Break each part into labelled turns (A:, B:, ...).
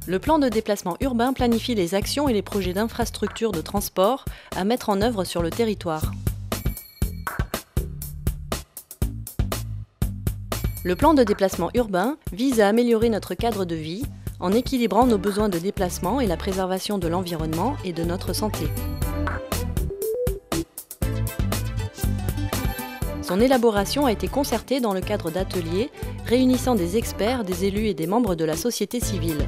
A: Le plan de déplacement urbain planifie les actions et les projets d'infrastructures de transport à mettre en œuvre sur le territoire. Le plan de déplacement urbain vise à améliorer notre cadre de vie en équilibrant nos besoins de déplacement et la préservation de l'environnement et de notre santé. Son élaboration a été concertée dans le cadre d'ateliers réunissant des experts, des élus et des membres de la société civile.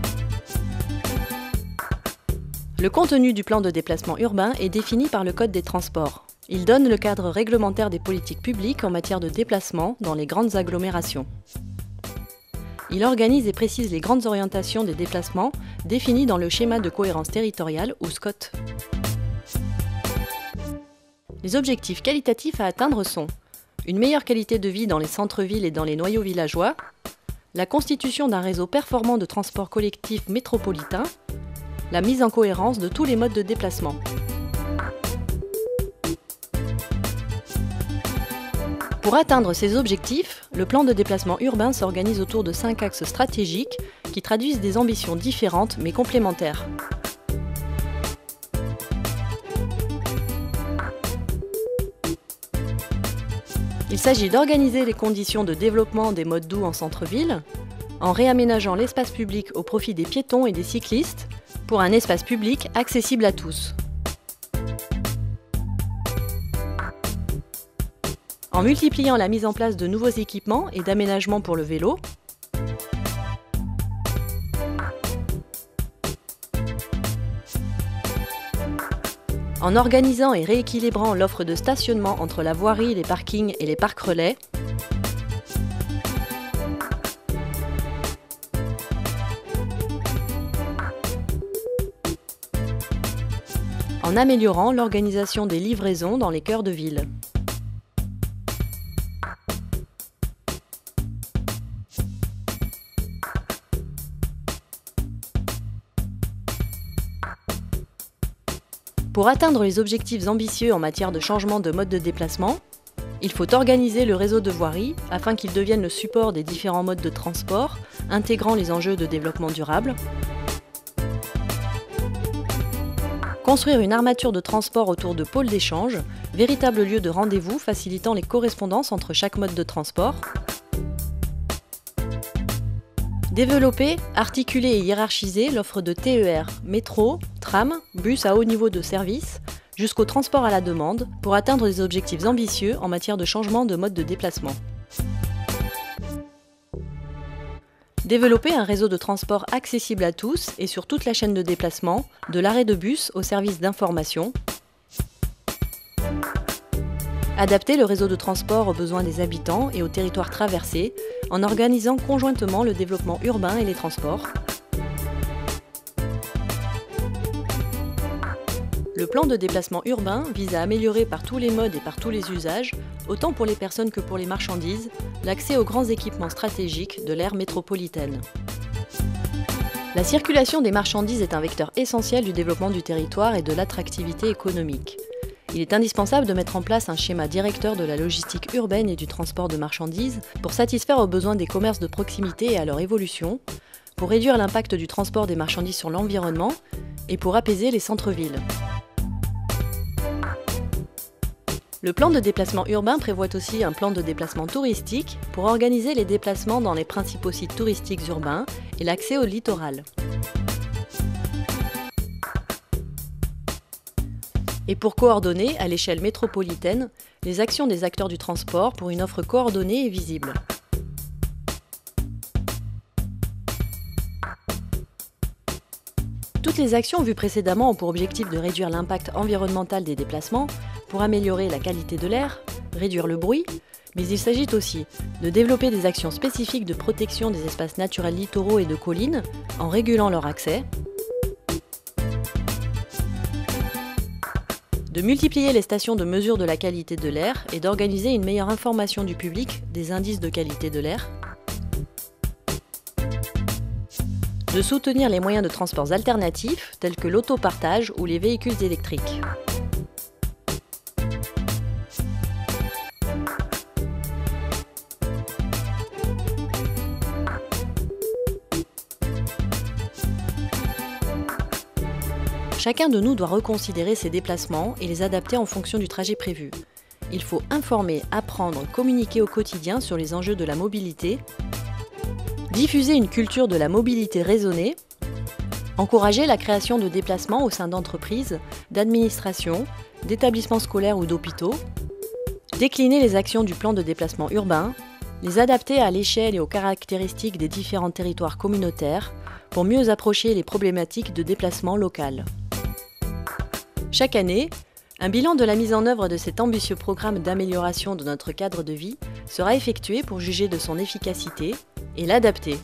A: Le contenu du plan de déplacement urbain est défini par le Code des transports. Il donne le cadre réglementaire des politiques publiques en matière de déplacement dans les grandes agglomérations. Il organise et précise les grandes orientations des déplacements définies dans le schéma de cohérence territoriale ou SCOT. Les objectifs qualitatifs à atteindre sont une meilleure qualité de vie dans les centres-villes et dans les noyaux villageois, la constitution d'un réseau performant de transport collectif métropolitain, la mise en cohérence de tous les modes de déplacement. Pour atteindre ces objectifs, le plan de déplacement urbain s'organise autour de 5 axes stratégiques qui traduisent des ambitions différentes mais complémentaires. Il s'agit d'organiser les conditions de développement des modes doux en centre-ville, en réaménageant l'espace public au profit des piétons et des cyclistes, pour un espace public accessible à tous. En multipliant la mise en place de nouveaux équipements et d'aménagements pour le vélo, en organisant et rééquilibrant l'offre de stationnement entre la voirie, les parkings et les parcs relais, en améliorant l'organisation des livraisons dans les cœurs de ville. Pour atteindre les objectifs ambitieux en matière de changement de mode de déplacement, il faut organiser le réseau de voirie afin qu'il devienne le support des différents modes de transport, intégrant les enjeux de développement durable. Construire une armature de transport autour de pôles d'échange, véritable lieu de rendez-vous facilitant les correspondances entre chaque mode de transport. Développer, articuler et hiérarchiser l'offre de TER, métro, tram, bus à haut niveau de service, jusqu'au transport à la demande, pour atteindre des objectifs ambitieux en matière de changement de mode de déplacement. Développer un réseau de transport accessible à tous et sur toute la chaîne de déplacement, de l'arrêt de bus au service d'information. Adapter le réseau de transport aux besoins des habitants et aux territoires traversés en organisant conjointement le développement urbain et les transports. Le plan de déplacement urbain vise à améliorer par tous les modes et par tous les usages, autant pour les personnes que pour les marchandises, l'accès aux grands équipements stratégiques de l'aire métropolitaine. La circulation des marchandises est un vecteur essentiel du développement du territoire et de l'attractivité économique. Il est indispensable de mettre en place un schéma directeur de la logistique urbaine et du transport de marchandises pour satisfaire aux besoins des commerces de proximité et à leur évolution, pour réduire l'impact du transport des marchandises sur l'environnement et pour apaiser les centres-villes. Le plan de déplacement urbain prévoit aussi un plan de déplacement touristique pour organiser les déplacements dans les principaux sites touristiques urbains et l'accès au littoral. Et pour coordonner, à l'échelle métropolitaine, les actions des acteurs du transport pour une offre coordonnée et visible. Toutes les actions vues précédemment ont pour objectif de réduire l'impact environnemental des déplacements, pour améliorer la qualité de l'air, réduire le bruit, mais il s'agit aussi de développer des actions spécifiques de protection des espaces naturels littoraux et de collines, en régulant leur accès, de multiplier les stations de mesure de la qualité de l'air et d'organiser une meilleure information du public des indices de qualité de l'air, de soutenir les moyens de transports alternatifs tels que l'autopartage ou les véhicules électriques. Chacun de nous doit reconsidérer ses déplacements et les adapter en fonction du trajet prévu. Il faut informer, apprendre, communiquer au quotidien sur les enjeux de la mobilité, diffuser une culture de la mobilité raisonnée, encourager la création de déplacements au sein d'entreprises, d'administrations, d'établissements scolaires ou d'hôpitaux, décliner les actions du plan de déplacement urbain, les adapter à l'échelle et aux caractéristiques des différents territoires communautaires pour mieux approcher les problématiques de déplacement local. Chaque année, un bilan de la mise en œuvre de cet ambitieux programme d'amélioration de notre cadre de vie sera effectué pour juger de son efficacité et l'adapter.